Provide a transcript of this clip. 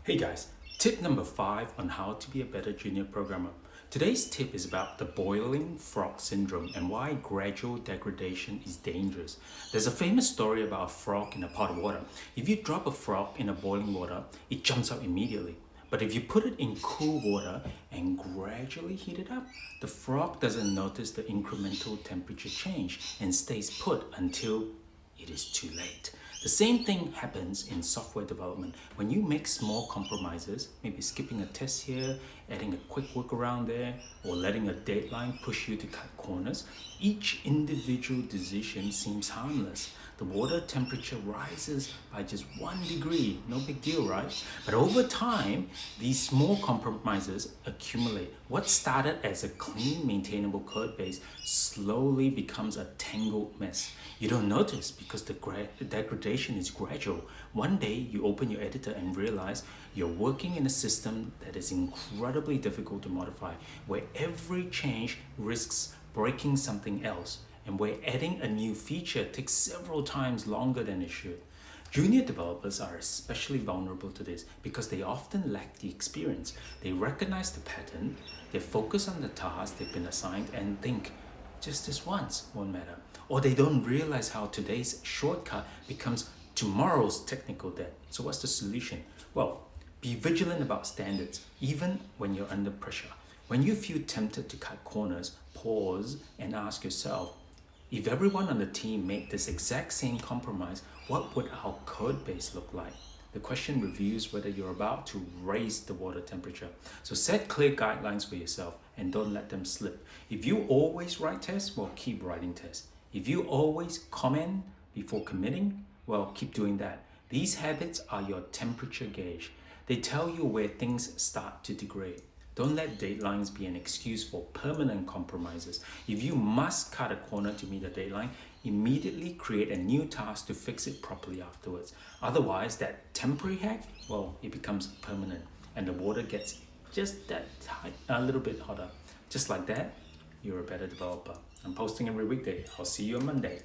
Hey guys, tip number 5 on how to be a better junior programmer. Today's tip is about the boiling frog syndrome and why gradual degradation is dangerous. There's a famous story about a frog in a pot of water. If you drop a frog in a boiling water, it jumps out immediately. But if you put it in cool water and gradually heat it up, the frog doesn't notice the incremental temperature change and stays put until it is too late. The same thing happens in software development. When you make small compromises, maybe skipping a test here, adding a quick workaround there, or letting a deadline push you to cut corners, each individual decision seems harmless. The water temperature rises by just 1 degree, no big deal, right? But over time, these small compromises accumulate. What started as a clean, maintainable code base slowly becomes a tangled mess. You don't notice because the degradation is gradual. One day you open your editor and realize you're working in a system that is incredibly difficult to modify, where every change risks breaking something else, and where adding a new feature takes several times longer than it should. Junior developers are especially vulnerable to this because they often lack the experience. They recognize the pattern, they focus on the task they've been assigned and think, just this once won't matter. Or they don't realize how today's shortcut becomes tomorrow's technical debt. So what's the solution? Well, be vigilant about standards, even when you're under pressure. When you feel tempted to cut corners, pause and ask yourself, if everyone on the team made this exact same compromise, what would our code base look like? The question reveals whether you're about to raise the water temperature. So set clear guidelines for yourself and don't let them slip. If you always write tests, well, keep writing tests. If you always comment before committing, well, keep doing that. These habits are your temperature gauge. They tell you where things start to degrade. Don't let deadlines be an excuse for permanent compromises. If you must cut a corner to meet a deadline, immediately create a new task to fix it properly afterwards. Otherwise, that temporary hack, well, it becomes permanent and the water gets just that a little bit hotter. Just like that, you're a better developer. I'm posting every weekday. I'll see you on Monday.